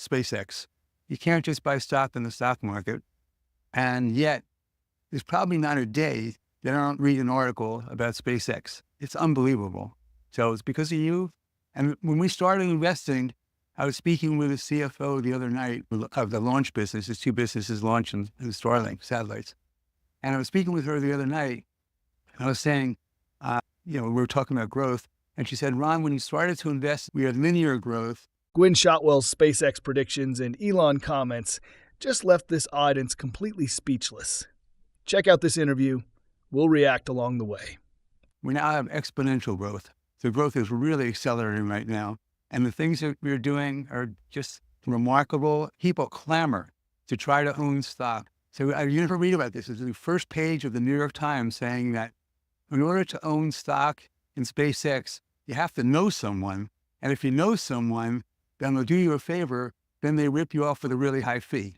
SpaceX. You can't just buy stock in the stock market. And yet, there's probably not a day that I don't read an article about SpaceX. It's unbelievable. So it's because of you. And when we started investing, I was speaking with a CFO the other night of the launch business. There's two businesses launching the Starlink satellites. And I was speaking with her the other night. And I was saying, we were talking about growth. And she said, Ron, when you started to invest, we had linear growth. Gwynne Shotwell's SpaceX predictions and Elon comments just left this audience completely speechless. Check out this interview. We'll react along the way. We now have exponential growth. The growth is really accelerating right now. And the things that we're doing are just remarkable. People clamor to try to own stock. So you never read about this. It's the first page of the New York Times saying that in order to own stock in SpaceX, you have to know someone. And if you know someone, then they'll do you a favor. Then they rip you off with a really high fee.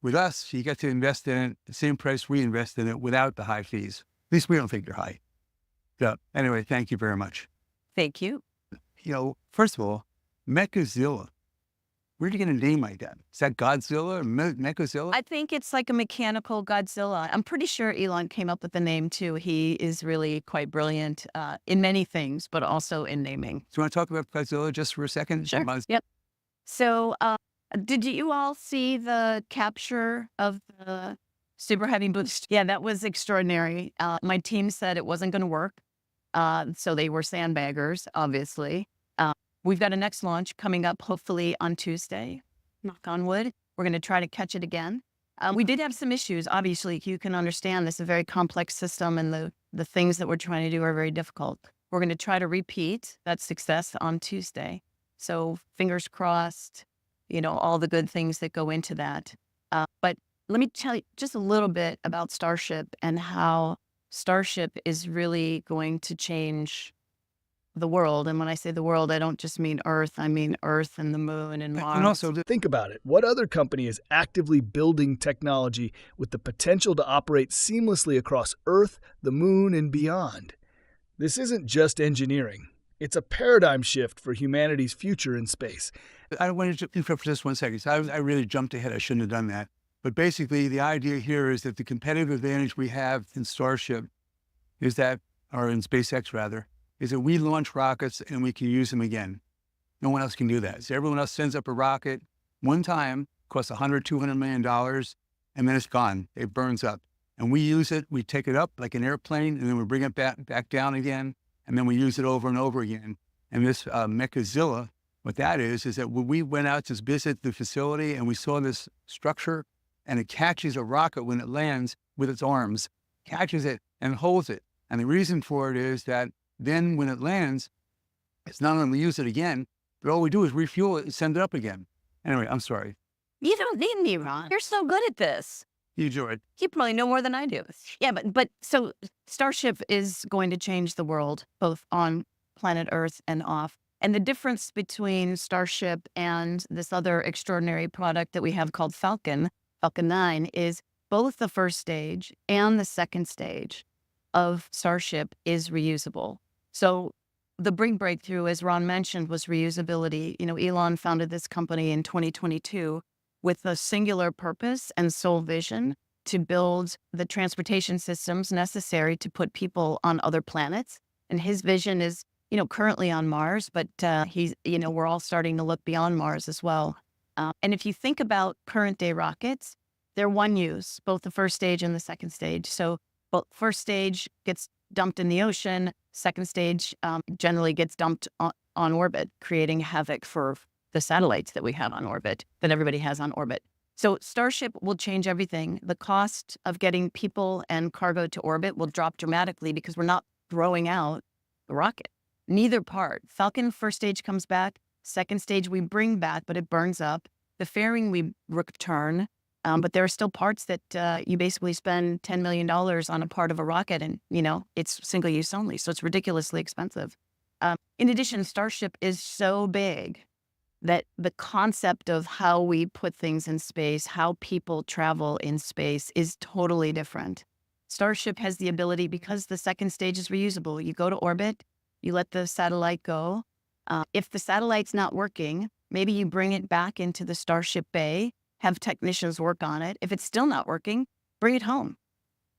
With us, you get to invest in it the same price we invest in it without the high fees. At least we don't think they're high. So anyway, thank you very much. Thank you. First of all, Mechazilla. Where are you going to name like that? Is that Godzilla or Mechazilla? I think it's like a mechanical Godzilla. I'm pretty sure Elon came up with the name too. He is really quite brilliant in many things, but also in naming. Do you want to talk about Godzilla just for a second? Sure. Yep. So did you all see the capture of the super heavy boost? Yeah, that was extraordinary. My team said it wasn't going to work. So they were sandbaggers, obviously. We've got a next launch coming up, hopefully on Tuesday, knock on wood. We're going to try to catch it again. We did have some issues. Obviously, you can understand this is a very complex system and the things that we're trying to do are very difficult. We're going to try to repeat that success on Tuesday. So fingers crossed, all the good things that go into that. But let me tell you just a little bit about Starship and how Starship is really going to change the world. And when I say the world, I don't just mean Earth. I mean Earth and the moon and Mars. And also, think about it. What other company is actively building technology with the potential to operate seamlessly across Earth, the moon, and beyond? This isn't just engineering. It's a paradigm shift for humanity's future in space. I wanted to interrupt for just 1 second. So I really jumped ahead. I shouldn't have done that. But basically, the idea here is that the competitive advantage we have in Starship is that, or in SpaceX rather, is that we launch rockets and we can use them again. No one else can do that. So everyone else sends up a rocket one time, costs $100, $200 million, and then it's gone. It burns up. And we use it, we take it up like an airplane, and then we bring it back down again, and then we use it over and over again. And this Mechazilla, what that is that when we went out to visit the facility and we saw this structure, and it catches a rocket when it lands with its arms, catches it and holds it. And the reason for it is that then when it lands, it's not only use it again, but all we do is refuel it and send it up again. Anyway, I'm sorry. You don't need me, Ron. You're so good at this. You enjoy it. You probably know more than I do. Yeah, but so Starship is going to change the world, both on planet Earth and off. And the difference between Starship and this other extraordinary product that we have called Falcon 9, is both the first stage and the second stage of Starship is reusable. So the big breakthrough, as Ron mentioned, was reusability. Elon founded this company in 2022 with a singular purpose and sole vision to build the transportation systems necessary to put people on other planets. And his vision is, currently on Mars, but we're all starting to look beyond Mars as well. And if you think about current day rockets, they're one use, both the first stage and the second stage. So first stage gets dumped in the ocean. Second stage generally gets dumped on orbit, creating havoc for the satellites that we have on orbit, that everybody has on orbit. So Starship will change everything. The cost of getting people and cargo to orbit will drop dramatically because we're not throwing out the rocket. Neither part. Falcon first stage comes back. Second stage we bring back, but it burns up. The fairing we return. But there are still parts that you basically spend $10 million on a part of a rocket and, it's single use only. So it's ridiculously expensive. In addition, Starship is so big that the concept of how we put things in space, how people travel in space is totally different. Starship has the ability, because the second stage is reusable, you go to orbit, you let the satellite go. If the satellite's not working, Maybe you bring it back into the Starship Bay, have technicians work on it. If it's still not working, bring it home.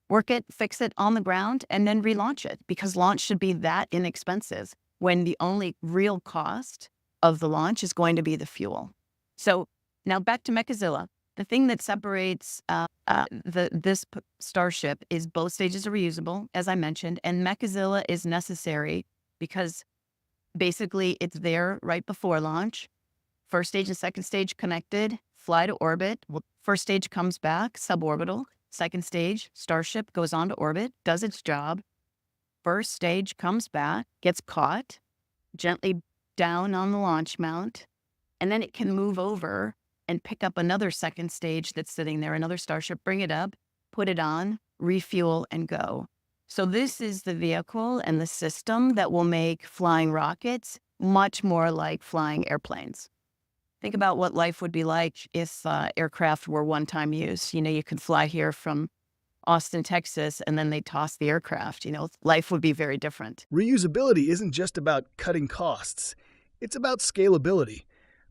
Work it, fix it on the ground, and then relaunch it, because launch should be that inexpensive when the only real cost of the launch is going to be the fuel. So now back to Mechazilla. The thing that separates this Starship is both stages are reusable, as I mentioned, and Mechazilla is necessary because basically it's there right before launch. First stage and second stage connected, fly to orbit. First stage comes back, suborbital. Second stage, Starship goes on to orbit, does its job. First stage comes back, gets caught, gently down on the launch mount, and then it can move over and pick up another second stage that's sitting there, another Starship, bring it up, put it on, refuel, and go. So this is the vehicle and the system that will make flying rockets much more like flying airplanes. Think about what life would be like if aircraft were one-time use. You know, you could fly here from Austin, Texas, and then they toss the aircraft. You know, life would be very different. Reusability isn't just about cutting costs. It's about scalability.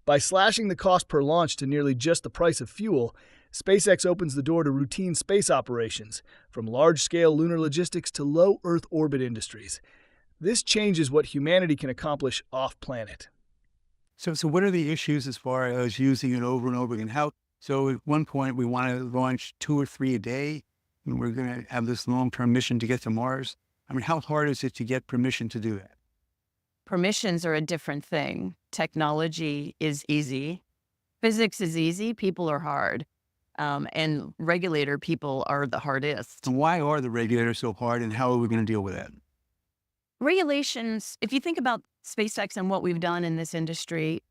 By slashing the cost per launch to nearly just the price of fuel, SpaceX opens the door to routine space operations, from large-scale lunar logistics to low Earth orbit industries. This changes what humanity can accomplish off-planet. So what are the issues as far as using it over and over again? So at one point we want to launch 2 or 3 a day, and we're going to have this long-term mission to get to Mars. I mean, how hard is it to get permission to do that? Permissions are a different thing. Technology is easy. Physics is easy. People are hard. And regulator people are the hardest. So why are the regulators so hard, and how are we going to deal with that? Regulations, if you think about SpaceX and what we've done in this industry,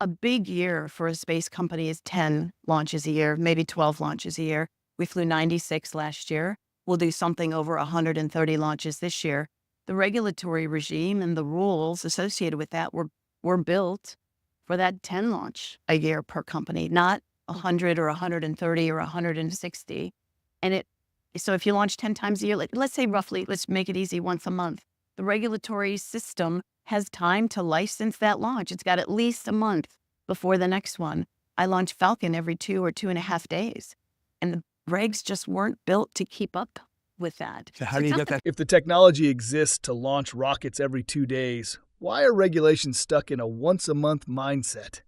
a big year for a space company is 10 launches a year, maybe 12 launches a year. We flew 96 last year. We'll do something over 130 launches this year. The regulatory regime and the rules associated with that were built for that 10 launch a year per company, not 100 or 130 or 160. And so if you launch 10 times a year, let's say roughly, let's make it easy, once a month, the regulatory system has time to license that launch. It's got at least a month before the next one. I launch Falcon every 2 or 2.5 days. And the regs just weren't built to keep up with that. So how do you get that? If the technology exists to launch rockets every 2 days, why are regulations stuck in a once-a-month mindset?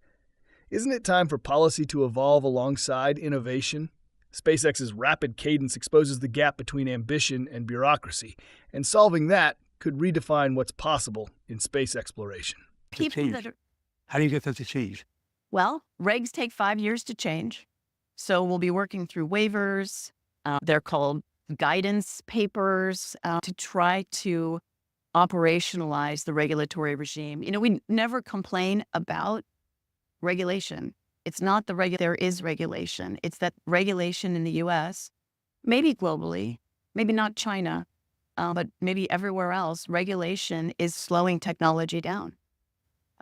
Isn't it time for policy to evolve alongside innovation? SpaceX's rapid cadence exposes the gap between ambition and bureaucracy, and solving that could redefine what's possible in space exploration. How do you get that to change? Well, regs take 5 years to change. So we'll be working through waivers. They're called guidance papers to try to operationalize the regulatory regime. You know, we never complain about regulation. It's not there is regulation. It's that regulation in the U.S., maybe globally, maybe not China, but maybe everywhere else, regulation is slowing technology down.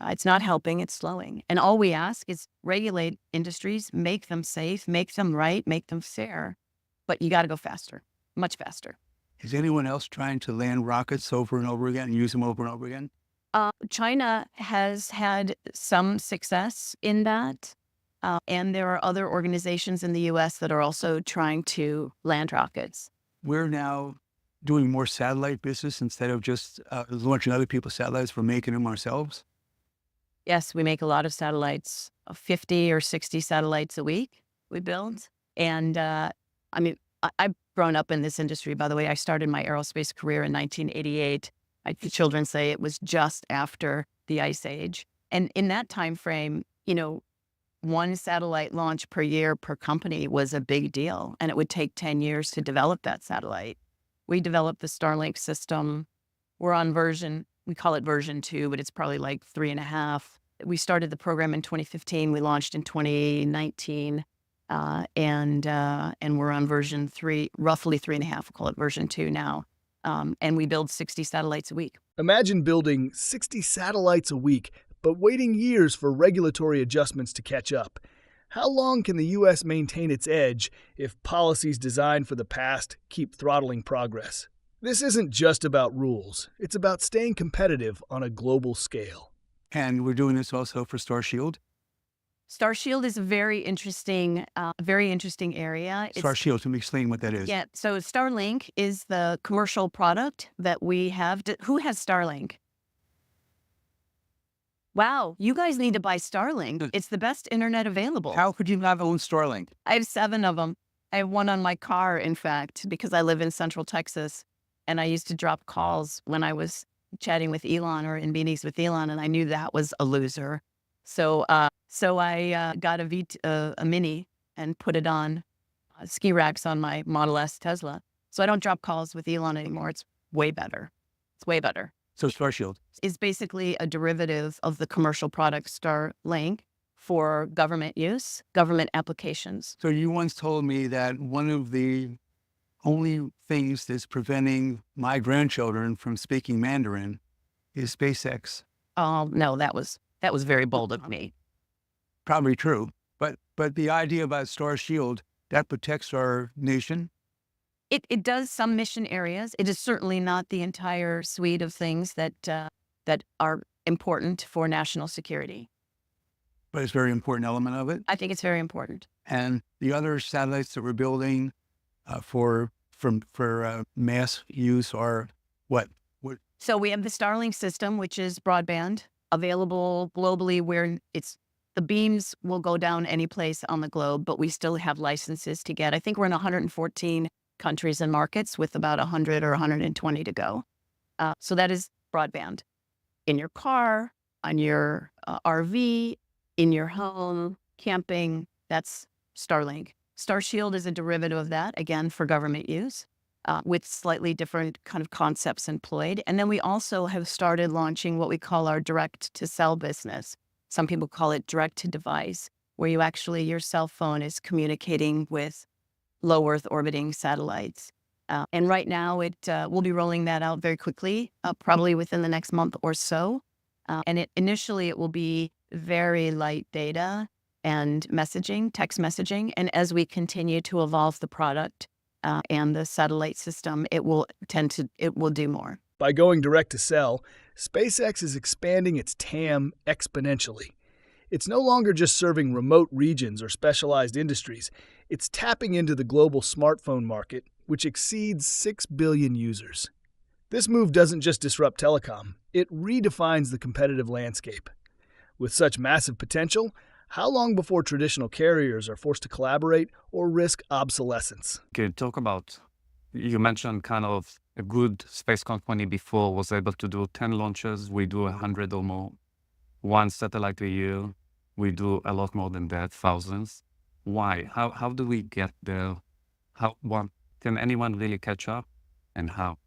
It's not helping, it's slowing. And all we ask is regulate industries, make them safe, make them right, make them fair. But you got to go faster, much faster. Is anyone else trying to land rockets over and over again and use them over and over again? China has had some success in that. And there are other organizations in the U.S. that are also trying to land rockets. We're now doing more satellite business instead of just launching other people's satellites. We're making them ourselves. Yes, we make a lot of satellites, 50 or 60 satellites a week we build. And I've grown up in this industry, by the way. I started my aerospace career in 1988. The children say it was just after the Ice Age. And in that time frame, you know, 1 satellite launch per year per company was a big deal. And it would take 10 years to develop that satellite. We developed the Starlink system. We're on we call it version 2, but it's probably like 3.5. We started the program in 2015. We launched in 2019. And we're on version 3, roughly 3.5. We'll call it version 2 now. And we build 60 satellites a week. Imagine building 60 satellites a week, but waiting years for regulatory adjustments to catch up. How long can the U.S. maintain its edge if policies designed for the past keep throttling progress? This isn't just about rules. It's about staying competitive on a global scale. And we're doing this also for Starshield. Starshield is a very interesting area. Starshield, can you explain what that is? Yeah. So Starlink is the commercial product that we have. Who has Starlink? Wow, you guys need to buy Starlink. It's the best internet available. How could you not own Starlink? I have 7 of them. I have one on my car, in fact, because I live in Central Texas, and I used to drop calls when I was chatting with Elon or in meetings with Elon, and I knew that was a loser. So I got a Mini and put it on ski racks on my Model S Tesla. So I don't drop calls with Elon anymore. It's way better. It's way better. So Starshield Is basically a derivative of the commercial product Starlink for government use, government applications. So you once told me that one of the only things that's preventing my grandchildren from speaking Mandarin is SpaceX. Oh, no, that was very bold of me. Probably true. But the idea about Starshield, that protects our nation. It does some mission areas. It is certainly not the entire suite of things that are important for national security. But it's a very important element of it. I think it's very important. And the other satellites that we're building for mass use are what? So we have the Starlink system, which is broadband, available globally where the beams will go down any place on the globe, but we still have licenses to get. I think we're in 114 countries and markets with about 100 or 120 to go. So that is broadband. In your car, on your RV, in your home, camping, that's Starlink. Starshield is a derivative of that, again, for government use, with slightly different kind of concepts employed. And then we also have started launching what we call our direct-to-cell business. Some people call it direct-to-device, where your cell phone is communicating with low Earth orbiting satellites. And right now, we'll be rolling that out very quickly, probably within the next month or so. And initially, it will be very light data and messaging, text messaging. And as we continue to evolve the product and the satellite system, it will do more. By going direct to cell, SpaceX is expanding its TAM exponentially. It's no longer just serving remote regions or specialized industries. It's tapping into the global smartphone market, which exceeds 6 billion users. This move doesn't just disrupt telecom, it redefines the competitive landscape. With such massive potential, how long before traditional carriers are forced to collaborate or risk obsolescence? Okay, you mentioned kind of a good space company before was able to do 10 launches. We do 100 or more. 1 satellite a year. We do a lot more than that, thousands. Why? How do we get there? Can anyone really catch up, and how?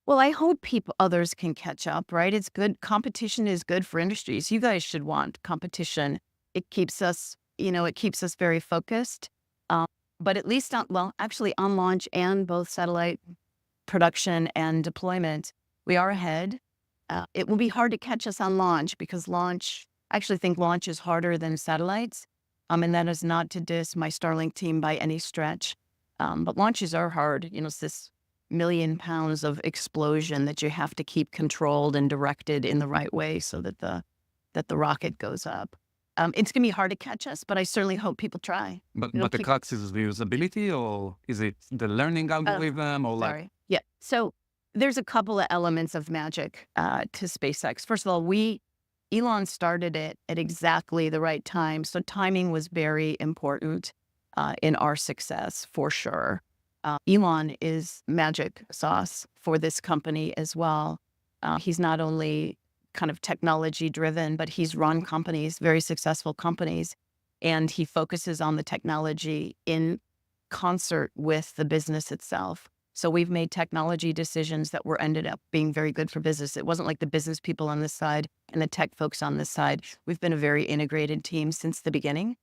Well, I hope others can catch up, right? It's good. Competition is good for industries. You guys should want competition. It keeps us, very focused. But at least on launch and both satellite production and deployment, we are ahead. It will be hard to catch us on launch because I actually think launch is harder than satellites. And that is not to diss my Starlink team by any stretch. But launches are hard. It's this 1 million pounds of explosion that you have to keep controlled and directed in the right way so that the rocket goes up. It's going to be hard to catch us, but I certainly hope people try. But the crux is the usability, or is it the learning algorithm, Sorry. Yeah. So there's a couple of elements of magic to SpaceX. First of all, Elon started it at exactly the right time. So timing was very important in our success, for sure. Elon is magic sauce for this company as well. He's not only kind of technology driven, but he's run companies, very successful companies, and he focuses on the technology in concert with the business itself. So we've made technology decisions that ended up being very good for business. It wasn't like the business people on this side and the tech folks on this side. We've been a very integrated team since the beginning.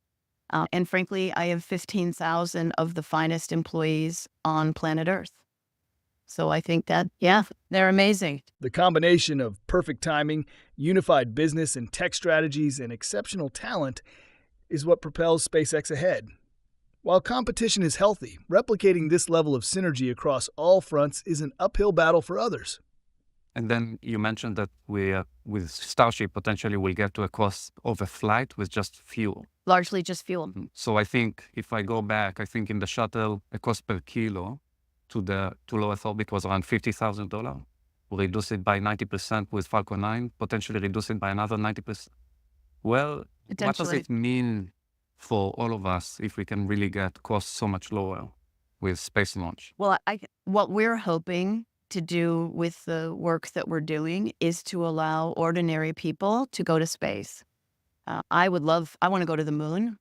And frankly, I have 15,000 of the finest employees on planet Earth. So I think that, they're amazing. The combination of perfect timing, unified business and tech strategies, and exceptional talent is what propels SpaceX ahead. While competition is healthy, replicating this level of synergy across all fronts is an uphill battle for others. And then you mentioned that we, with Starship, potentially will get to a cost of a flight with just fuel. Largely just fuel. So I think if I go back, I think in the shuttle, the cost per kilo to low Earth orbit was around $50,000. We'll reduce it by 90% with Falcon 9, potentially reduce it by another 90%. Well, what does Potentially. it mean for all of us if we can really get costs so much lower with space launch? Well, what we're hoping to do with the work that we're doing is to allow ordinary people to go to space. I want to go to the moon.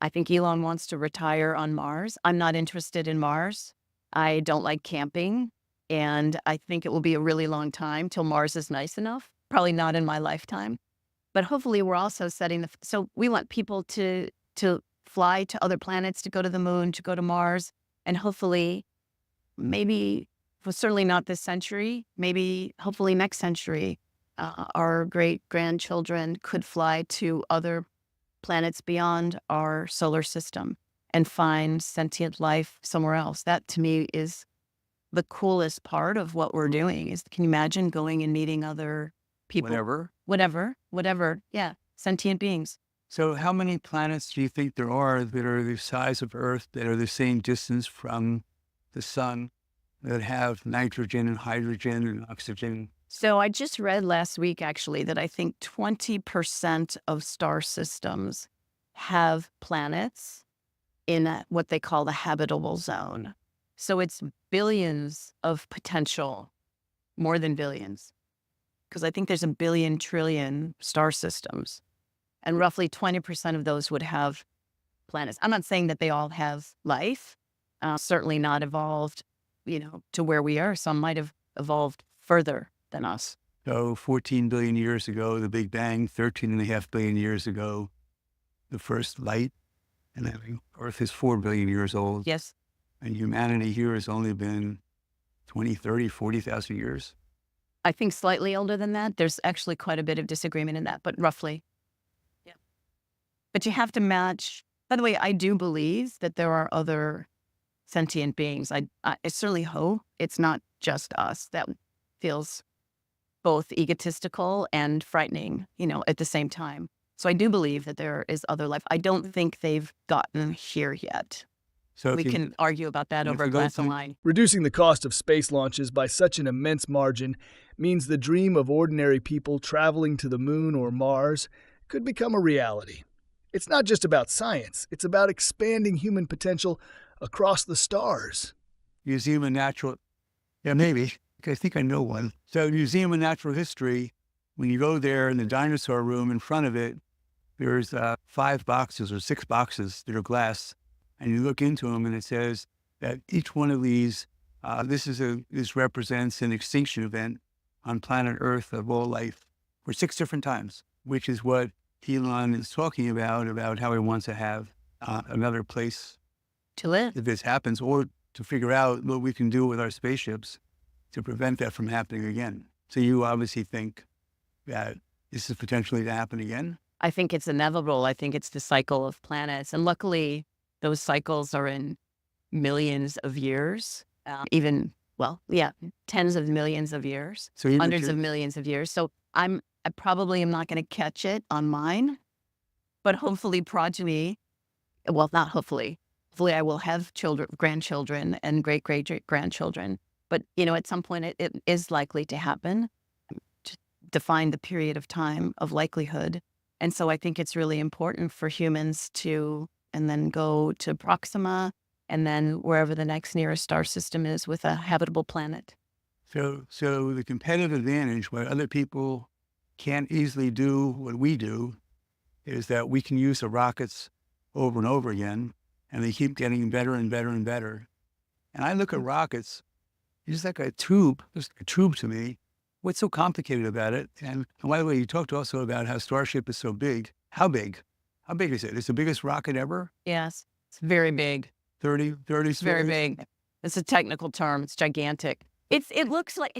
I think Elon wants to retire on Mars. I'm not interested in Mars. I don't like camping. And I think it will be a really long time till Mars is nice enough. Probably not in my lifetime. But hopefully we're also so we want people to fly to other planets, to go to the moon, to go to Mars. And hopefully, maybe, well, certainly not this century, maybe hopefully next century, our great-grandchildren could fly to other planets beyond our solar system and find sentient life somewhere else. That, to me, is the coolest part of what we're doing. Can you imagine going and meeting other people? Whatever. Yeah, sentient beings. So how many planets do you think there are that are the size of Earth, that are the same distance from the sun, that have nitrogen and hydrogen and oxygen? So I just read last week, actually, that I think 20% of star systems have planets in what they call the habitable zone. So it's billions of potential, more than billions, because I think there's 1 billion trillion star systems. And roughly 20% of those would have planets. I'm not saying that they all have life, certainly not evolved, to where we are. Some might have evolved further than us. So 14 billion years ago, the Big Bang, 13.5 billion years ago, the first light, and then Earth is 4 billion years old. Yes. And humanity here has only been 20, 30, 40,000 years. I think slightly older than that. There's actually quite a bit of disagreement in that, but roughly. Yeah. But you have to match. By the way, I do believe that there are other sentient beings. I certainly hope it's not just us. That feels both egotistical and frightening, at the same time. So I do believe that there is other life. I don't think they've gotten here yet. So We can argue about that over a glass of wine. Reducing the cost of space launches by such an immense margin means the dream of ordinary people traveling to the moon or Mars could become a reality. It's not just about science, it's about expanding human potential across the stars. Museum of Natural, yeah, maybe. I think I know one. So Museum of Natural History, when you go there in the dinosaur room, in front of it, there's 5 boxes or 6 boxes that are glass. And you look into them and it says that each one of these, this represents an extinction event on planet Earth of all life for 6 different times, which is what Elon is talking about how he wants to have another place To live. if this happens, or to figure out what we can do with our spaceships to prevent that from happening again. So you obviously think that this is potentially to happen again? I think it's inevitable. I think it's the cycle of planets. And luckily, those cycles are in millions of years, tens of millions of years, So even if hundreds you're- of millions of years. So I probably am not going to catch it on mine, but hopefully progeny, well, not hopefully I will have grandchildren and great-great-grandchildren. But, at some point it is likely to happen, to define the period of time of likelihood. And so I think it's really important for humans to, and then go to Proxima, and then wherever the next nearest star system is with a habitable planet. So the competitive advantage, where other people can't easily do what we do, is that we can use the rockets over and over again, and they keep getting better and better and better. And I look at rockets, it's like a tube, just a tube to me. What's so complicated about it? And by the way, you talked also about how Starship is so big. How big? How big is it? It's the biggest rocket ever? Yes, it's very big. 30 It's very stories? big. It's a technical term. It's gigantic. It looks like,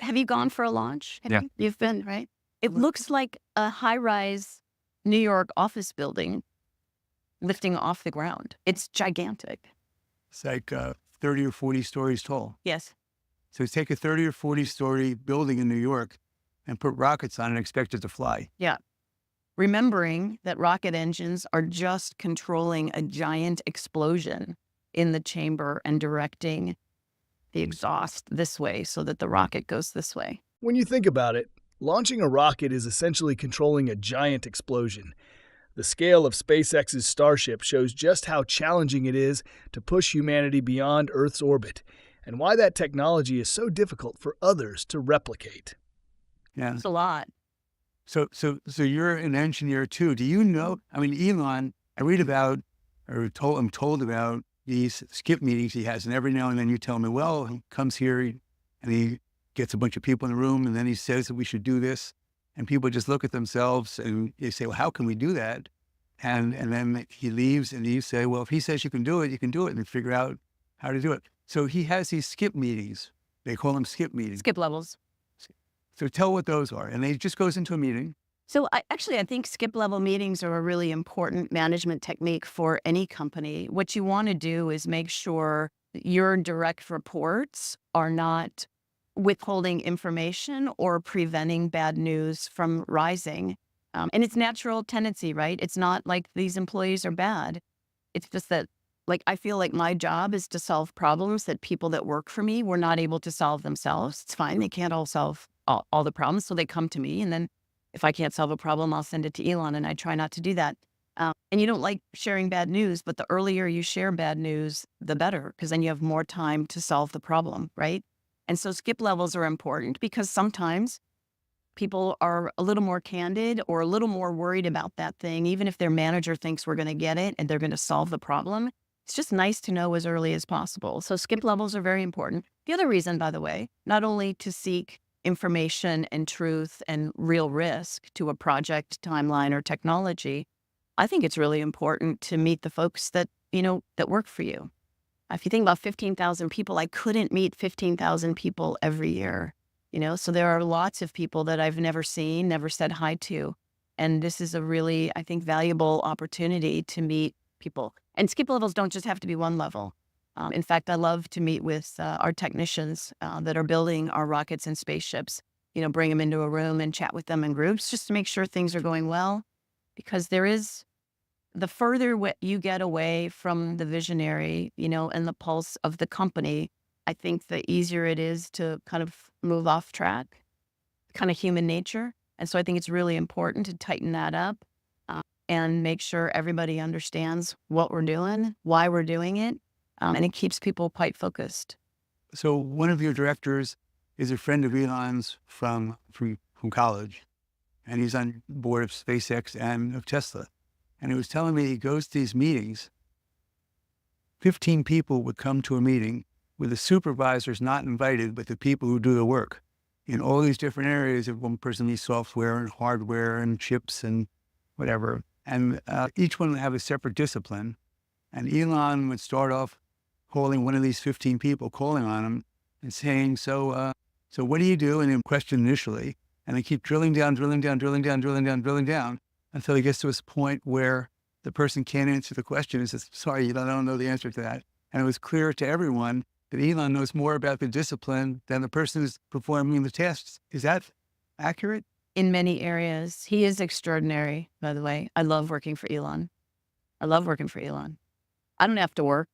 have you gone for a launch? Yeah. You've been, right? It looks like a high-rise New York office building lifting off the ground. It's gigantic. It's like 30 or 40 stories tall. Yes. So take a 30 or 40-story building in New York and put rockets on it and expect it to fly. Yeah. Remembering that rocket engines are just controlling a giant explosion in the chamber and directing the exhaust this way so that the rocket goes this way. When you think about it, launching a rocket is essentially controlling a giant explosion. The scale of SpaceX's Starship shows just how challenging it is to push humanity beyond Earth's orbit, and why that technology is so difficult for others to replicate. Yeah. It's a lot. So you're an engineer too. Do you know? I mean, Elon. I read about, or I'm told about these skip meetings he has, and every now and then you tell me, well, he comes here and he gets a bunch of people in the room, and then he says that we should do this, and people just look at themselves and they say, well, how can we do that? And then he leaves, and you say, well, if he says you can do it, you can do it, and figure out how to do it. So he has these skip meetings. They call them skip meetings. Skip levels. So tell what those are. And he just goes into a meeting. So I think skip level meetings are a really important management technique for any company. What you want to do is make sure your direct reports are not withholding information or preventing bad news from rising. And it's natural tendency, right? It's not like these employees are bad. It's just that, like, I feel like my job is to solve problems that people that work for me were not able to solve themselves. It's fine. They can't all solve all the problems. So they come to me, and then if I can't solve a problem, I'll send it to Elon, and I try not to do that. And you don't like sharing bad news, but the earlier you share bad news, the better, because then you have more time to solve the problem, right? And so skip levels are important because sometimes people are a little more candid or a little more worried about that thing, even if their manager thinks we're going to get it and they're going to solve the problem. It's just nice to know as early as possible. So skip levels are very important. The other reason, by the way, not only to seek information and truth and real risk to a project, timeline, or technology, I think it's really important to meet the folks that, that work for you. If you think about 15,000 people, I couldn't meet 15,000 people every year, so there are lots of people that I've never seen, never said hi to. And this is a really, I think, valuable opportunity to meet people. And skip levels don't just have to be one level. In fact, I love to meet with our technicians that are building our rockets and spaceships, bring them into a room and chat with them in groups just to make sure things are going well. Because the further you get away from the visionary, and the pulse of the company, I think the easier it is to kind of move off track, kind of human nature. And so I think it's really important to tighten that up and make sure everybody understands what we're doing, why we're doing it. And it keeps people quite focused. So one of your directors is a friend of Elon's from college, and he's on board of SpaceX and of Tesla. And he was telling me he goes to these meetings. 15 people would come to a meeting with the supervisors not invited, but the people who do the work in all these different areas. Of one person needs software and hardware and chips and whatever. And each one would have a separate discipline. And Elon would start off calling one of these 15 people, calling on him and saying, so what do you do? And then question initially, and they keep drilling down until he gets to this point where the person can't answer the question and says, sorry, I don't know the answer to that. And it was clear to everyone that Elon knows more about the discipline than the person who's performing the tasks. Is that accurate? In many areas. He is extraordinary, by the way. I love working for Elon. I don't have to work.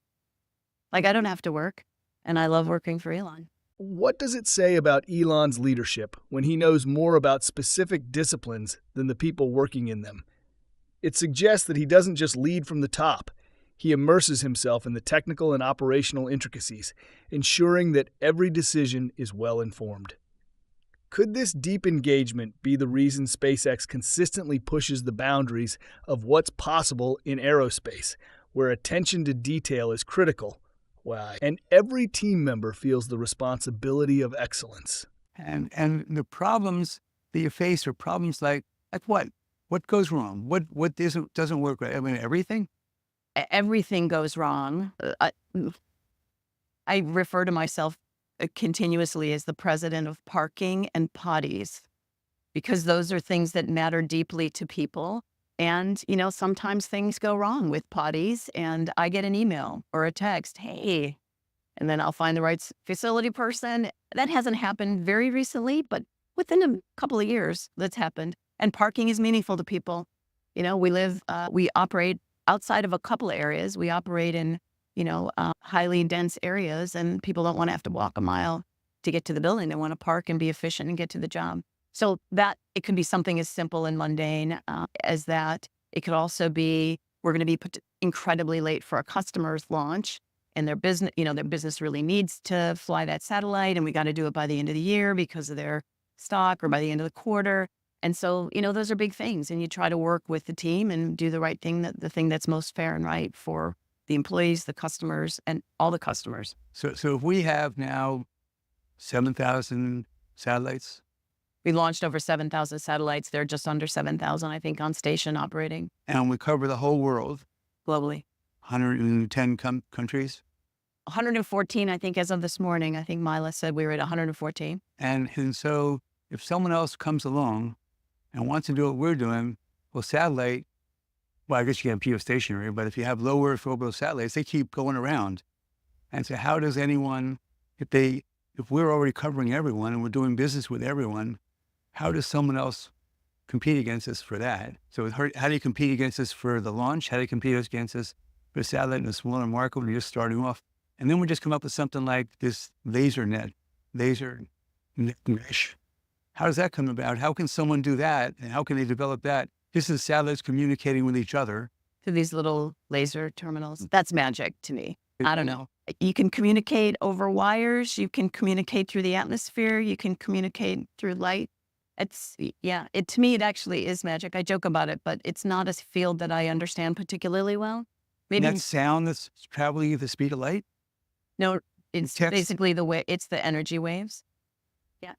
I don't have to work, and I love working for Elon. What does it say about Elon's leadership when he knows more about specific disciplines than the people working in them? It suggests that he doesn't just lead from the top. He immerses himself in the technical and operational intricacies, ensuring that every decision is well informed. Could this deep engagement be the reason SpaceX consistently pushes the boundaries of what's possible in aerospace, where attention to detail is critical? Wow. And every team member feels the responsibility of excellence. And the problems that you face are problems like what? What goes wrong? What doesn't work right? I mean, everything? Everything goes wrong. I refer to myself continuously as the president of parking and potties, because those are things that matter deeply to people. And, sometimes things go wrong with potties, and I get an email or a text, hey, and then I'll find the right facility person. That hasn't happened very recently, but within a couple of years, that's happened. And parking is meaningful to people. We operate outside of a couple of areas. We operate in, highly dense areas, and people don't want to have to walk a mile to get to the building. They want to park and be efficient and get to the job. So that it could be something as simple and mundane as that. It could also be, we're going to be incredibly late for a customer's launch, and their business really needs to fly that satellite, and we got to do it by the end of the year because of their stock, or by the end of the quarter. And so, those are big things, and you try to work with the team and do the right thing, the thing that's most fair and right for the employees, the customers, and all the customers. So if we have now 7,000 satellites, We launched over 7,000 satellites. They're just under 7,000, I think, on station operating and we cover the whole world, globally. 110 countries. 114, I think, as of this morning. I think Mila said we were at 114. And so if someone else comes along and wants to do what we're doing, well, satellite, well, I guess you can have geostationary, but if you have low Earth orbit satellites, they keep going around. And so how does anyone, if we're already covering everyone and we're doing business with everyone, how does someone else compete against us for that? So how do you compete against us for the launch? How do you compete against us for a satellite in a smaller market when you're just starting off? And then we just come up with something like this laser mesh. How does that come about? How can someone do that? And how can they develop that? This is satellites communicating with each other. Through these little laser terminals. That's magic to me. I don't know. You can communicate over wires. You can communicate through the atmosphere. You can communicate through light. To me, it actually is magic. I joke about it, but it's not a field that I understand particularly well. Maybe that sound that's traveling at the speed of light? No, it's basically it's the energy waves. Yeah.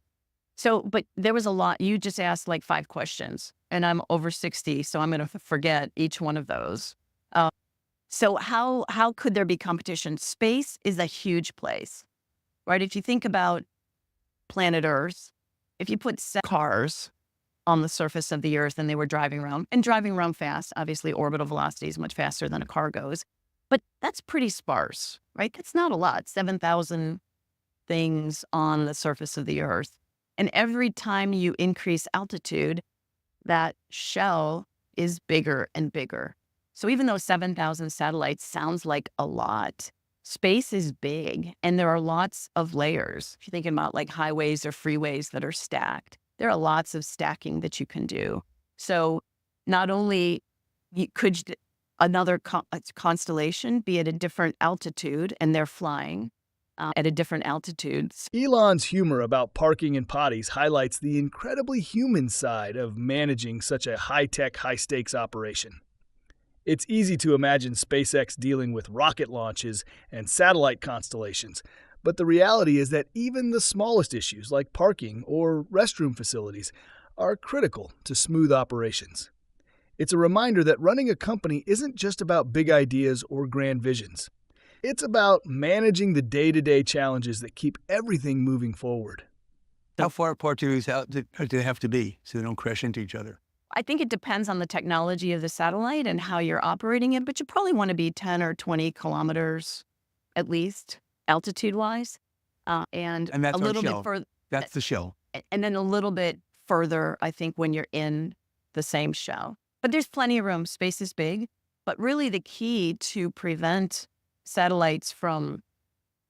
So, but there was a lot. You just asked like 5 questions, and I'm over 60, so I'm going to forget each one of those. So how could there be competition? Space is a huge place, right? If you think about planet Earth, if you put cars on the surface of the Earth and they were driving around fast, obviously orbital velocity is much faster than a car goes, but that's pretty sparse, right? That's not a lot, 7,000 things on the surface of the Earth. And every time you increase altitude, that shell is bigger and bigger. So even though 7,000 satellites sounds like a lot, space is big, and there are lots of layers. If you're thinking about like highways or freeways that are stacked, there are lots of stacking that you can do. So not only could another constellation be at a different altitude, and they're flying at a different altitude. Elon's humor about parking and potties highlights the incredibly human side of managing such a high-tech, high-stakes operation. It's easy to imagine SpaceX dealing with rocket launches and satellite constellations, but the reality is that even the smallest issues like parking or restroom facilities are critical to smooth operations. It's a reminder that running a company isn't just about big ideas or grand visions. It's about managing the day-to-day challenges that keep everything moving forward. How far apart do they have to be so they don't crash into each other? I think it depends on the technology of the satellite and how you're operating it, but you probably want to be 10 or 20 kilometers at least, altitude-wise. And that's a little our shell. bit further. That's the shell. And then a little bit further, I think, when you're in the same shell. But there's plenty of room. Space is big. But really the key to prevent satellites from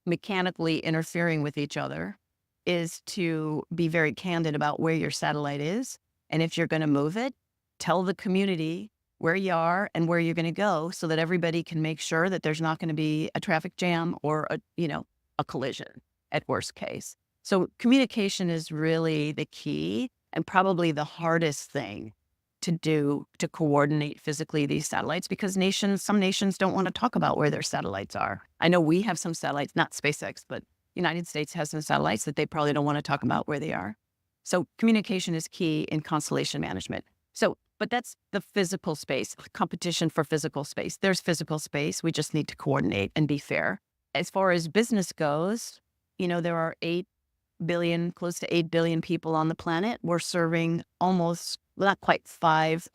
mechanically interfering with each other is to be very candid about where your satellite is. And if you're going to move it, tell the community where you are and where you're going to go so that everybody can make sure that there's not going to be a traffic jam or a collision at worst case. So communication is really the key and probably the hardest thing to do to coordinate physically these satellites, because some nations don't want to talk about where their satellites are. I know we have some satellites, not SpaceX, but United States has some satellites that they probably don't want to talk about where they are. So communication is key in constellation management. But that's the physical space, competition for physical space. There's physical space. We just need to coordinate and be fair. As far as business goes, there are close to 8 billion people on the planet. We're serving not quite 5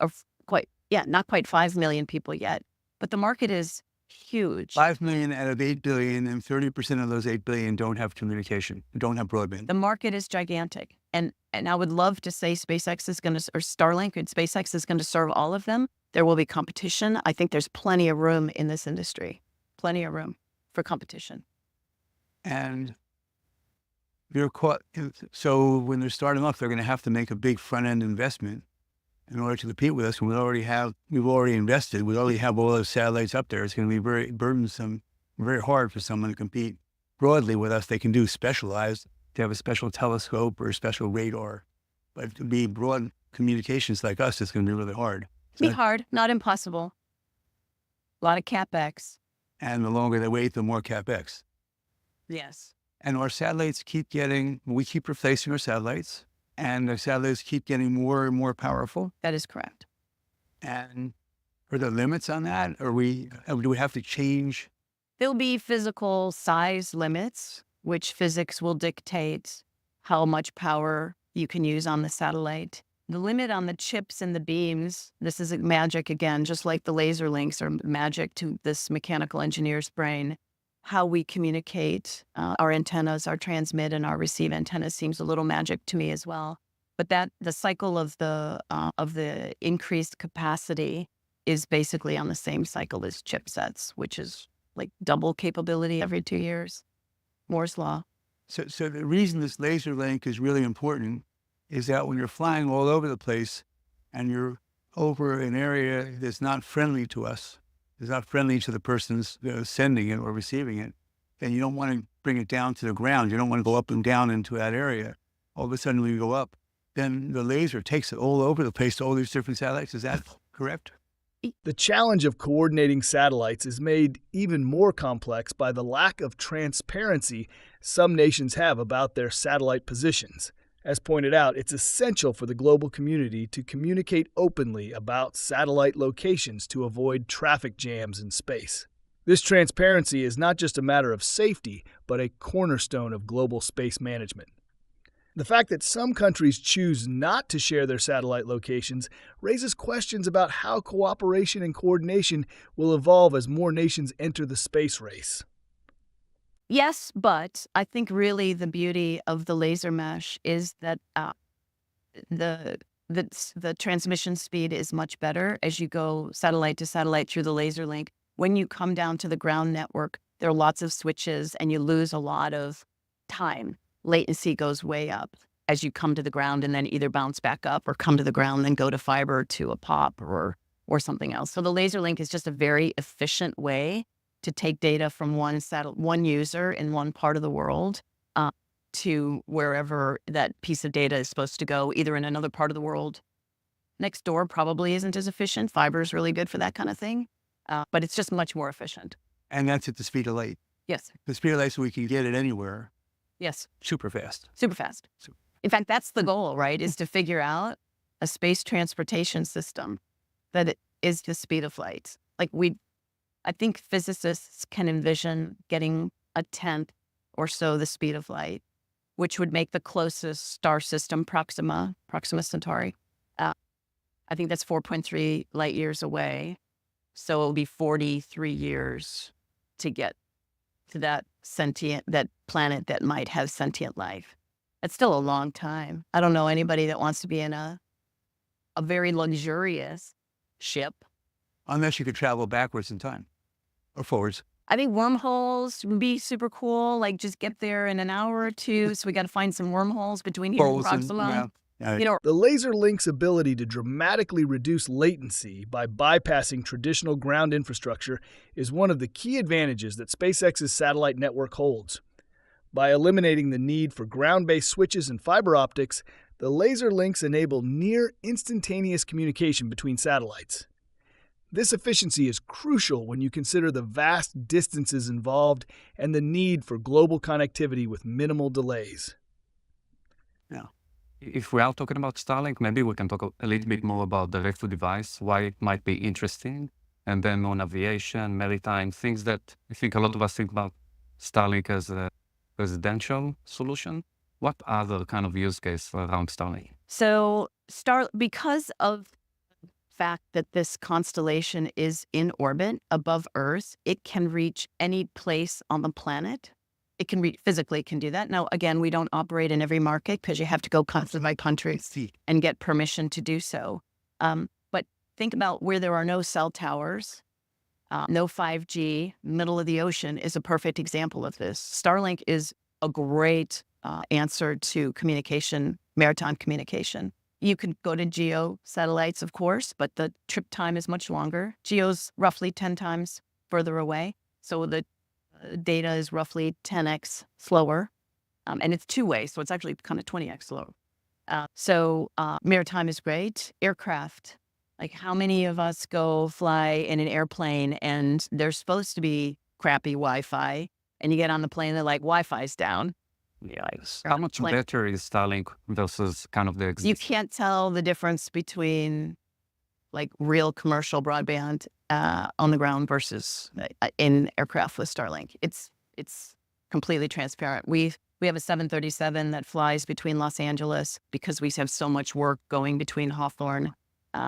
million people yet. But the market is huge. 5 million out of 8 billion, and 30% of those 8 billion don't have communication, don't have broadband. The market is gigantic. And I would love to say SpaceX is going to, or Starlink and SpaceX is going to serve all of them. There will be competition. I think there's plenty of room in this industry, plenty of room for competition. And they're caught. So when they're starting off, they're going to have to make a big front end investment in order to compete with us. And we've already invested. We already have all those satellites up there. It's going to be very burdensome, very hard for someone to compete broadly with us. They can do specialized. They have a special telescope or a special radar, but to be broad communications like us, it's going to be really hard. Be hard, not impossible. A lot of CapEx. And the longer they wait, the more CapEx. Yes. And our satellites we keep replacing our satellites, and the satellites keep getting more and more powerful. That is correct. And are there limits on that? Do we have to change? There'll be physical size limits, which physics will dictate how much power you can use on the satellite. The limit on the chips and the beams, this is magic again, just like the laser links are magic to this mechanical engineer's brain. How we communicate, our antennas, our transmit and our receive antennas seems a little magic to me as well. But the cycle of the increased capacity is basically on the same cycle as chipsets, which is like double capability every 2 years. Moore's law. So the reason this laser link is really important is that when you're flying all over the place and you're over an area that's not friendly to us, is not friendly to the person's sending it or receiving it, then you don't want to bring it down to the ground. You don't want to go up and down into that area. All of a sudden, when you go up, then the laser takes it all over the place to all these different satellites. Is that correct? The challenge of coordinating satellites is made even more complex by the lack of transparency some nations have about their satellite positions. As pointed out, it's essential for the global community to communicate openly about satellite locations to avoid traffic jams in space. This transparency is not just a matter of safety, but a cornerstone of global space management. The fact that some countries choose not to share their satellite locations raises questions about how cooperation and coordination will evolve as more nations enter the space race. Yes, but I think really the beauty of the laser mesh is that the transmission speed is much better as you go satellite to satellite through the laser link. When you come down to the ground network, there are lots of switches and you lose a lot of time. Latency goes way up as you come to the ground and then either bounce back up or come to the ground, then go to fiber to a POP or something else. So the laser link is just a very efficient way to take data from one user in one part of the world to wherever that piece of data is supposed to go, either in another part of the world. Next door probably isn't as efficient. Fiber is really good for that kind of thing, but it's just much more efficient. And that's at the speed of light. Yes. The speed of light, so we can get it anywhere. Yes. Super fast. Super fast. In fact, that's the goal, right? Is to figure out a space transportation system that is the speed of light. I think physicists can envision getting a tenth or so the speed of light, which would make the closest star system Proxima Centauri. I think that's 4.3 light years away. So it will be 43 years to get to that planet that might have sentient life. That's still a long time. I don't know anybody that wants to be in a very luxurious ship. Unless you could travel backwards in time or forwards. I think wormholes would be super cool. Like just get there in an hour or two. So we got to find some wormholes between here and Proxima. The laser link's ability to dramatically reduce latency by bypassing traditional ground infrastructure is one of the key advantages that SpaceX's satellite network holds. By eliminating the need for ground-based switches and fiber optics, the laser links enable near instantaneous communication between satellites. This efficiency is crucial when you consider the vast distances involved and the need for global connectivity with minimal delays. Yeah. If we are talking about Starlink, maybe we can talk a little bit more about direct-to-device, why it might be interesting, and then on aviation, maritime, things that I think a lot of us think about Starlink as a residential solution. What other kind of use case around Starlink? So because of the fact that this constellation is in orbit above Earth, it can reach any place on the planet. It can physically can do that. Now, again, we don't operate in every market because you have to go country by country and get permission to do so. But think about where there are no cell towers, no 5G, middle of the ocean is a perfect example of this. Starlink is a great answer to communication, maritime communication. You can go to geo satellites, of course, but the trip time is much longer. Geo's roughly 10 times further away. So the data is roughly 10x slower. And it's two-way, so it's actually kind of 20x slower. So maritime is great. Aircraft, like how many of us go fly in an airplane and there's supposed to be crappy Wi-Fi and you get on the plane, they're like, Wi-Fi's down. Yeah, how much better is Starlink versus kind of the existing? You can't tell the difference between like real commercial broadband on the ground versus in aircraft with Starlink. It's completely transparent. We have a 737 that flies between Los Angeles because we have so much work going between Hawthorne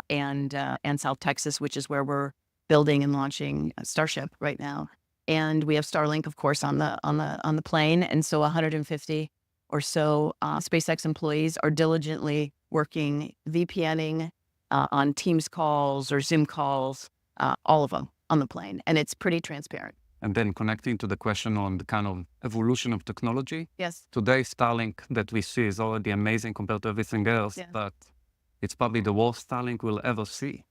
and South Texas, which is where we're building and launching Starship right now. And we have Starlink, of course, on the plane. And so 150 or so SpaceX employees are diligently working, VPNing on Teams calls or Zoom calls, all of them on the plane. And it's pretty transparent. And then connecting to the question on the kind of evolution of technology. Yes. Today, Starlink that we see is already amazing compared to everything else, but it's probably the worst Starlink we'll ever see.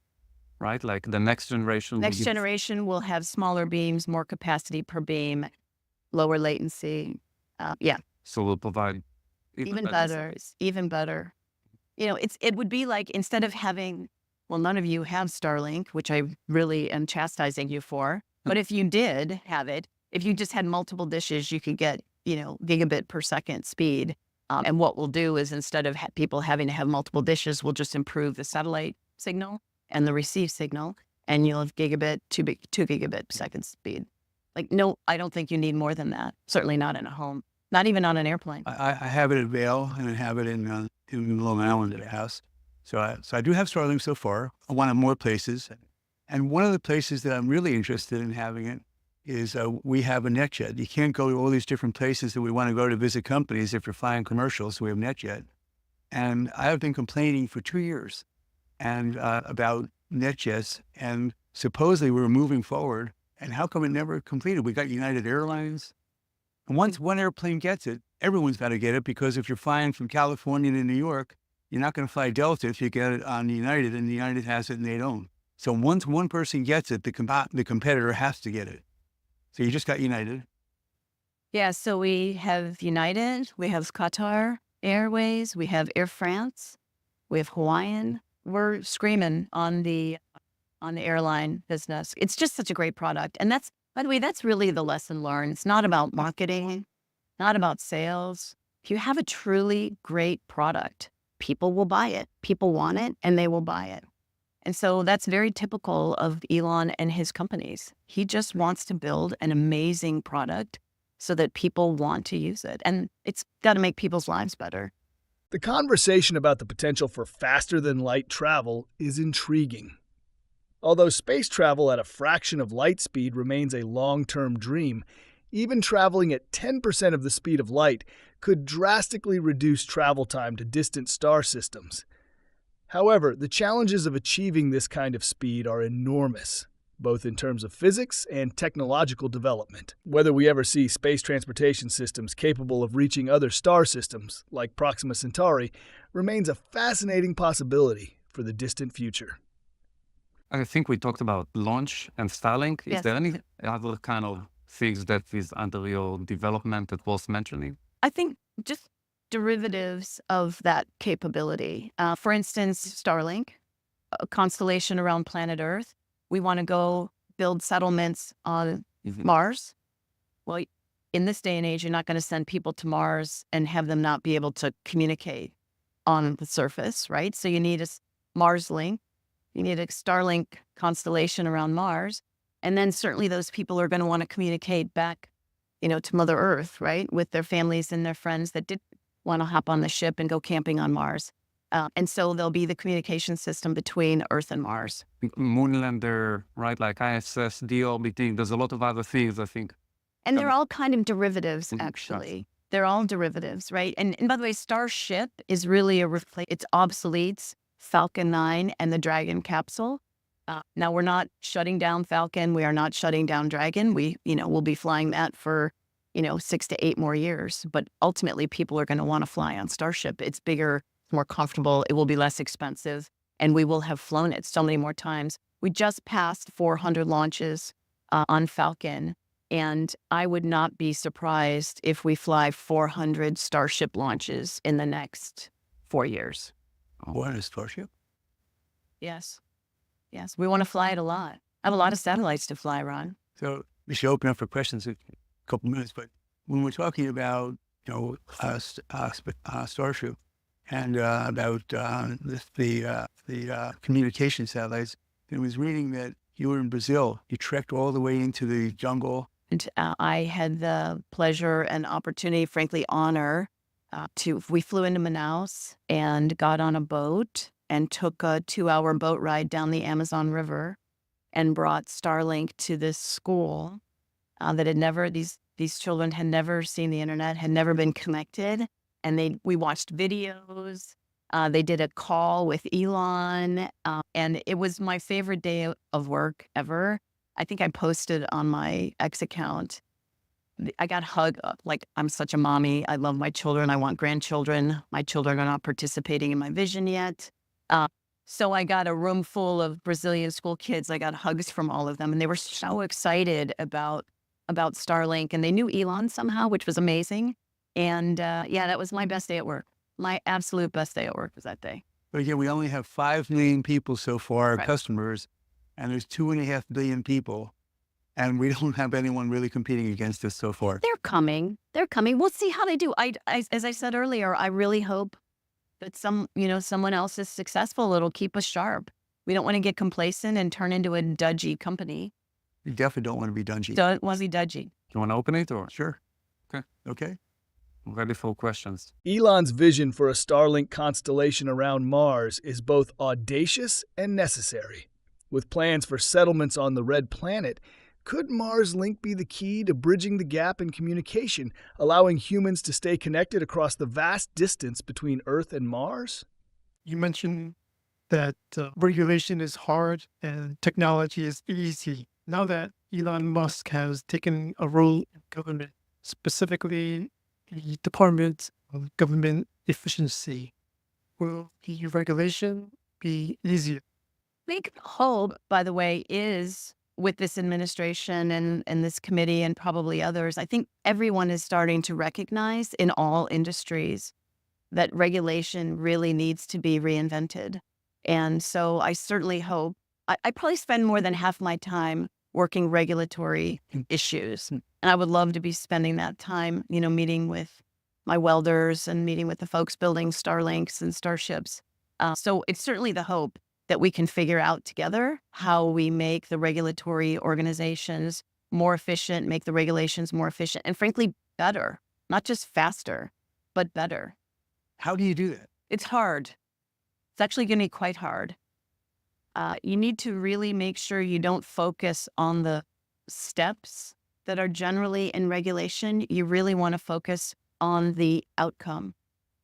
Right? Like the next generation. Next generation will have smaller beams, more capacity per beam, lower latency. So we'll provide even better. It's even better. You know, it would be like instead of having, well, none of you have Starlink, which I really am chastising you for. But if you did have it, if you just had multiple dishes, you could get, gigabit per second speed. And what we'll do is instead of people having to have multiple dishes, we'll just improve the satellite signal and the receive signal, and you'll have gigabit, 2 gigabit per second speed. Like, no, I don't think you need more than that. Certainly not in a home, not even on an airplane. I have it at Vail, and I have it in Long Island at a house. So I do have Starlink so far. I want it more places. And one of the places that I'm really interested in having it is we have a NetJet. You can't go to all these different places that we want to go to visit companies if you're flying commercials, so we have NetJet. And I have been complaining for 2 years and about NetJets, and supposedly we were moving forward. And how come it never completed? We got United Airlines. And once one airplane gets it, everyone's got to get it, because if you're flying from California to New York, you're not going to fly Delta if you get it on United, and United has it and they don't. So once one person gets it, the competitor has to get it. So you just got United. Yeah, so we have United, we have Qatar Airways, we have Air France, we have Hawaiian. We're screaming on the airline business. It's just such a great product. And that's, by the way, that's really the lesson learned. It's not about marketing, not about sales. If you have a truly great product, people will buy it. People want it and they will buy it. And so that's very typical of Elon and his companies. He just wants to build an amazing product so that people want to use it. And it's got to make people's lives better. The conversation about the potential for faster-than-light travel is intriguing. Although space travel at a fraction of light speed remains a long-term dream, even traveling at 10% of the speed of light could drastically reduce travel time to distant star systems. However, the challenges of achieving this kind of speed are enormous, both in terms of physics and technological development. Whether we ever see space transportation systems capable of reaching other star systems, like Proxima Centauri, remains a fascinating possibility for the distant future. I think we talked about launch and Starlink. Is there any other kind of things that is under your development that was mentioning? I think just derivatives of that capability. For instance, Starlink, a constellation around planet Earth. We want to go build settlements on Mars. Well, in this day and age, you're not going to send people to Mars and have them not be able to communicate on the surface, right? So you need a Mars link. You need a Starlink constellation around Mars. And then certainly those people are going to want to communicate back, to Mother Earth, right? With their families and their friends that did want to hop on the ship and go camping on Mars. And so they'll be the communication system between Earth and Mars. Moonlander, right? Like ISS, deorbiting. There's a lot of other things, I think. And they're all kind of derivatives, Mhm. actually. They're all derivatives, right? And by the way, Starship is really it's obsoletes Falcon 9 and the Dragon capsule. Now, we're not shutting down Falcon. We are not shutting down Dragon. We'll be flying that for, 6 to 8 more years. But ultimately, people are going to want to fly on Starship. It's bigger, more comfortable. It will be less expensive. And we will have flown it so many more times. We just passed 400 launches on Falcon. And I would not be surprised if we fly 400 Starship launches in the next 4 years. What is Starship? Yes. Yes. We want to fly it a lot. I have a lot of satellites to fly, Ron. So we should open up for questions in a couple minutes. But when we're talking about, Starship and about the communication satellites, I was reading that you were in Brazil. You trekked all the way into the jungle. And I had the pleasure and opportunity, frankly, honor we flew into Manaus and got on a boat and took a 2-hour boat ride down the Amazon River and brought Starlink to this school that had never, these children had never seen the internet, had never been connected. And we watched videos. They did a call with Elon. And it was my favorite day of work ever. I think I posted on my X account. I got hugged up. Like, I'm such a mommy. I love my children. I want grandchildren. My children are not participating in my vision yet. So I got a room full of Brazilian school kids. I got hugs from all of them. And they were so excited about Starlink. And they knew Elon somehow, which was amazing. And that was my best day at work. My absolute best day at work was that day. But again, we only have 5 million people so far, Right. customers, and there's 2.5 billion people. And we don't have anyone really competing against us so far. They're coming. We'll see how they do. As I said earlier, I really hope that someone else is successful. It'll keep us sharp. We don't want to get complacent and turn into a dudgy company. We definitely don't want to be dungy. Don't want to be dudgy. You want to open it or? Sure. Okay. Okay. I'm ready for questions. Elon's vision for a Starlink constellation around Mars is both audacious and necessary. With plans for settlements on the Red Planet, could Mars Link be the key to bridging the gap in communication, allowing humans to stay connected across the vast distance between Earth and Mars? You mentioned that regulation is hard and technology is easy. Now that Elon Musk has taken a role in government, specifically the Department of Government Efficiency, will the regulation be easier? Big hope, by the way, is with this administration and this committee and probably others, I think everyone is starting to recognize in all industries that regulation really needs to be reinvented. And so I certainly hope, I probably spend more than half my time working regulatory issues. And I would love to be spending that time, meeting with my welders and meeting with the folks building Starlinks and Starships. So it's certainly the hope that we can figure out together how we make the regulatory organizations more efficient, make the regulations more efficient, and frankly, better. Not just faster, but better. How do you do that? It's hard. It's actually going to be quite hard. You need to really make sure you don't focus on the steps that are generally in regulation. You really want to focus on the outcome.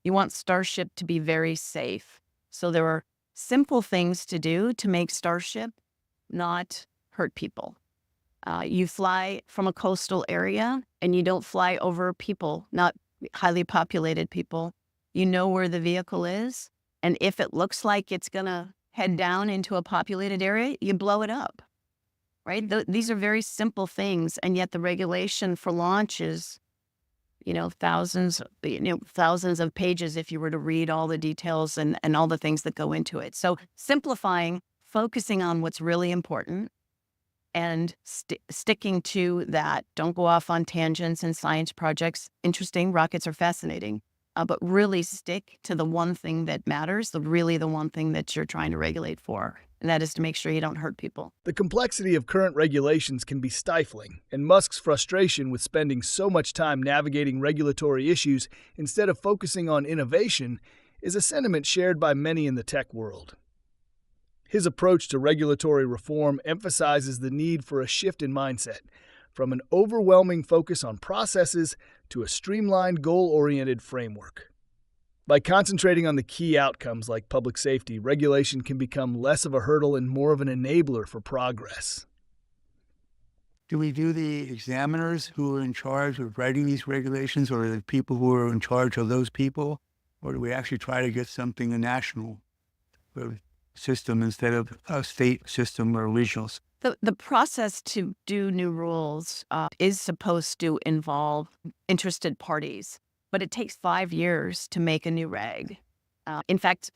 You want Starship to be very safe. So there are simple things to do to make Starship not hurt people. You fly from a coastal area and you don't fly over people, not highly populated people. You know where the vehicle is. And if it looks like it's going to head down into a populated area, you blow it up, right? These are very simple things. And yet the regulation for launch is, thousands of pages if you were to read all the details and all the things that go into it. So simplifying, focusing on what's really important and sticking to that. Don't go off on tangents and science projects. Interesting, rockets are fascinating, but really stick to the one thing that matters, the one thing that you're trying to regulate for. And that is to make sure you don't hurt people. The complexity of current regulations can be stifling, and Musk's frustration with spending so much time navigating regulatory issues instead of focusing on innovation is a sentiment shared by many in the tech world. His approach to regulatory reform emphasizes the need for a shift in mindset, from an overwhelming focus on processes to a streamlined, goal-oriented framework. By concentrating on the key outcomes like public safety, regulation can become less of a hurdle and more of an enabler for progress. Do we do the examiners who are in charge of writing these regulations, or the people who are in charge of those people? Or do we actually try to get something a national system instead of a state system or regional? The process to do new rules is supposed to involve interested parties, but it takes 5 years to make a new reg. In fact,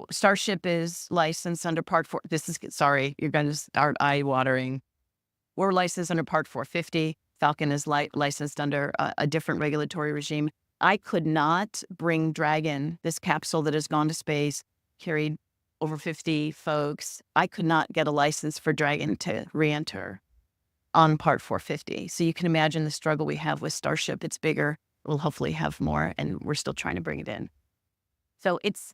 Starship is licensed under Part 4. Sorry, you're going to start eye-watering. We're licensed under Part 450. Falcon is licensed under a different regulatory regime. I could not bring Dragon, this capsule that has gone to space, carried over 50 folks. I could not get a license for Dragon to re-enter on Part 450. So you can imagine the struggle we have with Starship. It's bigger. We'll hopefully have more, and we're still trying to bring it in. So it's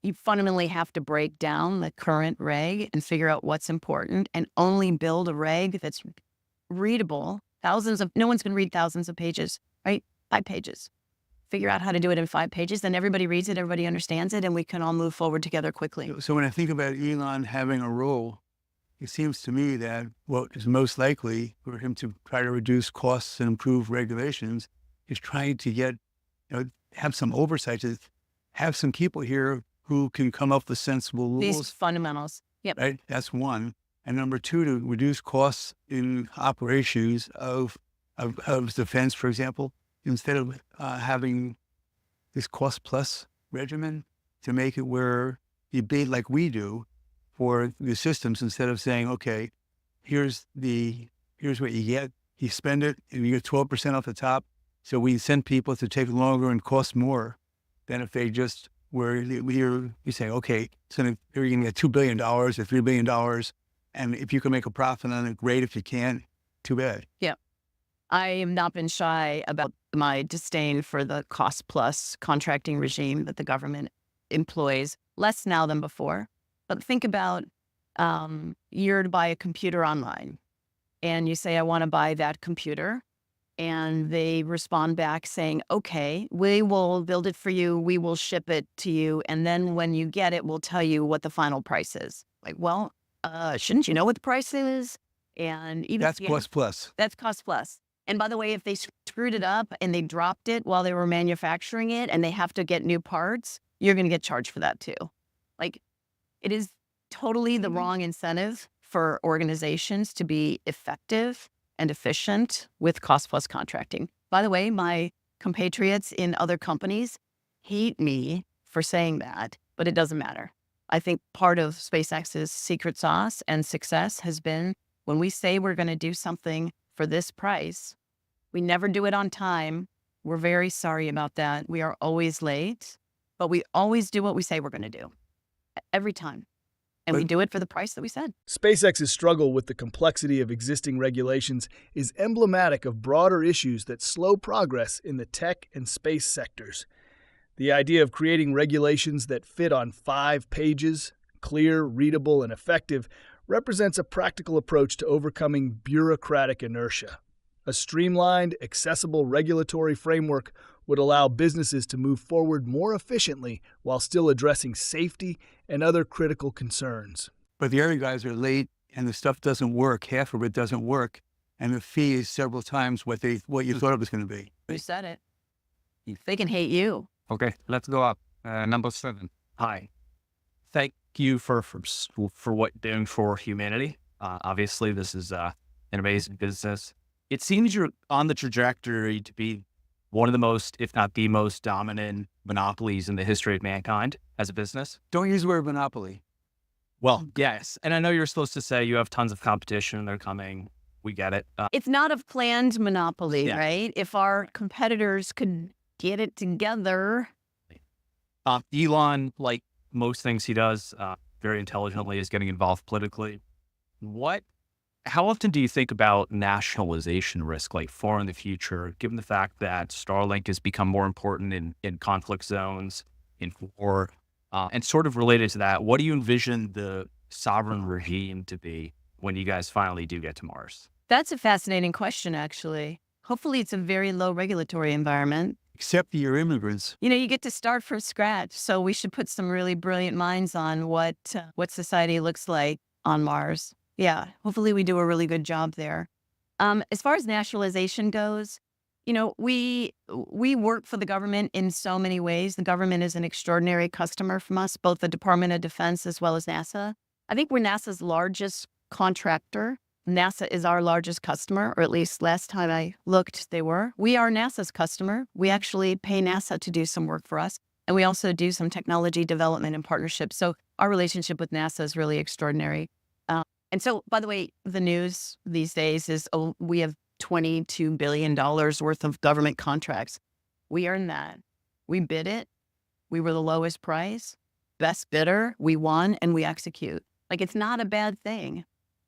you fundamentally have to break down the current reg and figure out what's important, and only build a reg that's readable. No one's going to read thousands of pages, right? 5 pages. Figure out how to do it in 5 pages, then everybody reads it, everybody understands it, and we can all move forward together quickly. So when I think about Elon having a role, it seems to me that what is most likely for him to try to reduce costs and improve regulations is trying to get, have some oversight, to have some people here who can come up with sensible rules. These fundamentals. Yep. Right? That's one. And number two, to reduce costs in operations of defense, for example, instead of having this cost plus regimen, to make it where you bid like we do for the systems, instead of saying, okay, here's what you get, you spend it, and you get 12% off the top. So we send people to take longer and cost more than if they just were here. You say, okay, so you're going to get $2 billion or $3 billion. And if you can make a profit on it, great. If you can't, too bad. Yeah. I have not been shy about my disdain for the cost plus contracting regime that the government employs, less now than before. But think about you're to buy a computer online, and you say, I want to buy that computer. And they respond back saying, okay, we will build it for you. We will ship it to you. And then when you get it, we'll tell you what the final price is. Like, well, shouldn't you know what the price is? And even that's cost plus. That's cost plus. And by the way, if they screwed it up and they dropped it while they were manufacturing it and they have to get new parts, you're going to get charged for that too. Like, it is totally the wrong incentive for organizations to be effective and efficient with cost plus contracting. By the way, my compatriots in other companies hate me for saying that, but it doesn't matter. I think part of SpaceX's secret sauce and success has been when we say we're going to do something for this price, we never do it on time. We're very sorry about that. We are always late, but we always do what we say we're going to do every time. And we do it for the price that we said. SpaceX's struggle with the complexity of existing regulations is emblematic of broader issues that slow progress in the tech and space sectors. The idea of creating regulations that fit on 5 pages, clear, readable, and effective, represents a practical approach to overcoming bureaucratic inertia. A streamlined, accessible regulatory framework would allow businesses to move forward more efficiently while still addressing safety and other critical concerns. But the other guys are late and the stuff doesn't work. Half of it doesn't work. And the fee is several times what you thought it was going to be. You said it. They can hate you. Okay, let's go up. Number 7. Hi. Thank you for what you're doing for humanity. Obviously, this is an amazing business. It seems you're on the trajectory to be one of the most, if not the most dominant monopolies in the history of mankind as a business. Don't use the word monopoly. Well, yes. And I know you're supposed to say you have tons of competition. They're coming. We get it. It's not a planned monopoly, Yeah. right? If our competitors could get it together. Elon, like most things he does very intelligently, is getting involved politically. How often do you think about nationalization risk, like far in the future, given the fact that Starlink has become more important in conflict zones? in war? And sort of related to that, what do you envision the sovereign regime to be when you guys finally do get to Mars? That's a fascinating question, actually. Hopefully, it's a very low regulatory environment. Except that you're immigrants. You get to start from scratch. So we should put some really brilliant minds on what society looks like on Mars. Yeah, hopefully we do a really good job there. As far as nationalization goes, we work for the government in so many ways. The government is an extraordinary customer from us, both the Department of Defense as well as NASA. I think we're NASA's largest contractor. NASA is our largest customer, or at least last time I looked, they were. We are NASA's customer. We actually pay NASA to do some work for us. And we also do some technology development and partnerships. So our relationship with NASA is really extraordinary. And so, by the way, the news these days is we have $22 billion worth of government contracts. We earned that. We bid it. We were the lowest price, best bidder. We won and we execute. Like, it's not a bad thing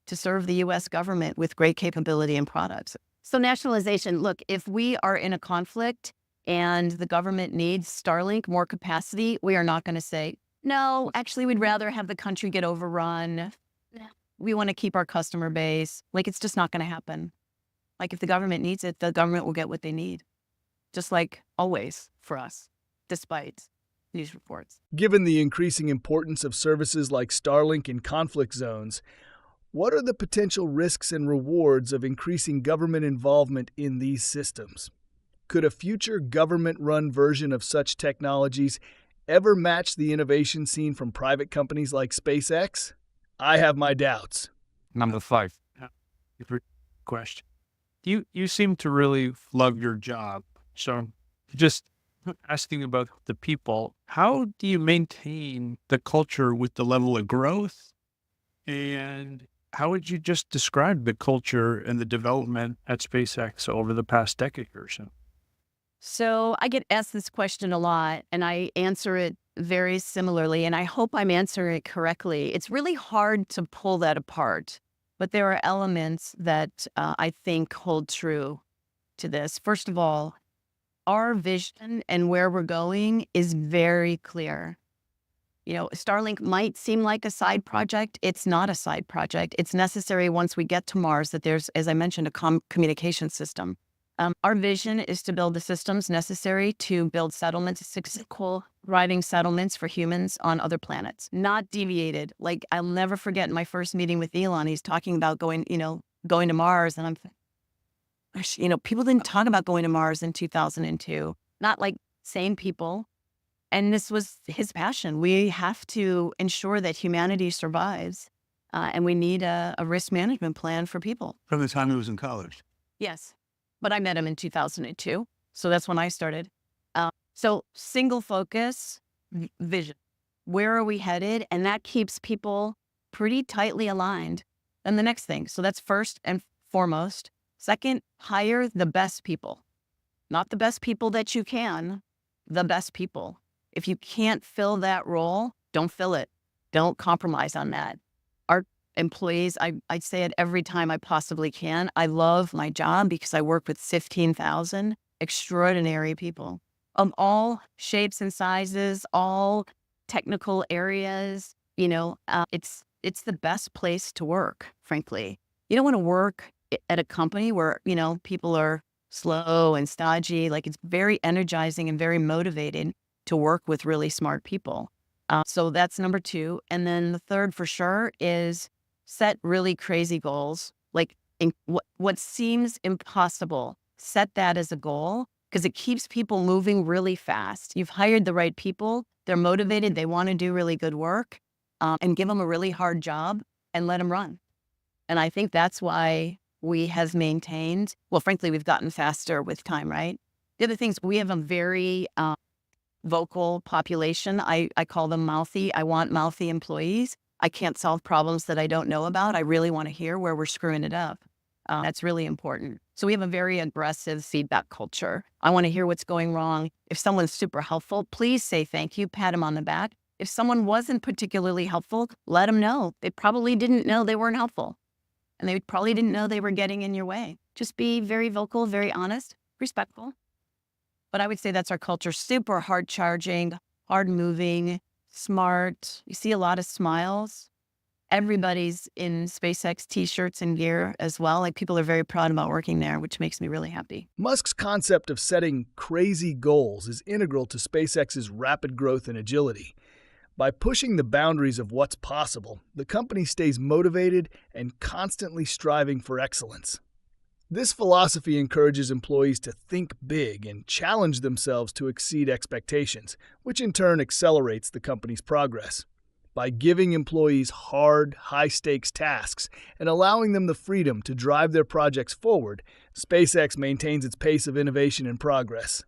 to serve the U.S. government with great capability and products. So nationalization, look, if we are in a conflict and the government needs Starlink, more capacity, we are not going to say, no, actually, we'd rather have the country get overrun. We want to keep our customer base. Like, it's just not going to happen. Like, if the government needs it, the government will get what they need. Just like always for us, despite news reports. Given the increasing importance of services like Starlink in conflict zones, what are the potential risks and rewards of increasing government involvement in these systems? Could a future government-run version of such technologies ever match the innovation seen from private companies like SpaceX? I have my doubts. Number 5. Good question. You seem to really love your job. So just asking about the people, how do you maintain the culture with the level of growth? And how would you just describe the culture and the development at SpaceX over the past decade or so? So I get asked this question a lot, and I answer it very similarly, and I hope I'm answering it correctly. It's really hard to pull that apart, but there are elements that I think hold true to this. First of all, our vision and where we're going is very clear. Starlink might seem like a side project. It's not a side project. It's necessary once we get to Mars that there's, as I mentioned, a communication system. Our vision is to build the systems necessary to build settlements, successful riding settlements for humans on other planets, not deviated. Like, I'll never forget my first meeting with Elon. He's talking about going to Mars. And people didn't talk about going to Mars in 2002, not like sane people. And this was his passion. We have to ensure that humanity survives. And we need a risk management plan for people. From the time he was in college. Yes. But I met him in 2002. So that's when I started. So single focus, vision. Where are we headed? And that keeps people pretty tightly aligned. And the next thing, so that's first and foremost. Second, hire the best people. Not the best people that you can, the best people. If you can't fill that role, don't fill it. Don't compromise on that. Our employees, I say it every time I possibly can. I love my job because I work with 15,000 extraordinary people of all shapes and sizes, all technical areas. It's the best place to work, frankly. You don't want to work at a company where, people are slow and stodgy. Like, it's very energizing and very motivating to work with really smart people. So that's number 2. And then the third for sure is set really crazy goals. Like, what seems impossible, set that as a goal because it keeps people moving really fast. You've hired the right people. They're motivated. They want to do really good work, and give them a really hard job and let them run. And I think that's why we have maintained, well, frankly, we've gotten faster with time, right? The other things, we have a very vocal population. I call them mouthy. I want mouthy employees. I can't solve problems that I don't know about. I really want to hear where we're screwing it up. That's really important. So we have a very aggressive feedback culture. I want to hear what's going wrong. If someone's super helpful, please say thank you, pat them on the back. If someone wasn't particularly helpful, let them know. They probably didn't know they weren't helpful. And they probably didn't know they were getting in your way. Just be very vocal, very honest, respectful. But I would say that's our culture. Super hard charging, hard moving, smart. You see a lot of smiles. Everybody's in SpaceX t-shirts and gear as well. Like, people are very proud about working there, which makes me really happy. Musk's concept of setting crazy goals is integral to SpaceX's rapid growth and agility. By pushing the boundaries of what's possible, the company stays motivated and constantly striving for excellence. This philosophy encourages employees to think big and challenge themselves to exceed expectations, which in turn accelerates the company's progress. By giving employees hard, high-stakes tasks and allowing them the freedom to drive their projects forward, SpaceX maintains its pace of innovation and progress.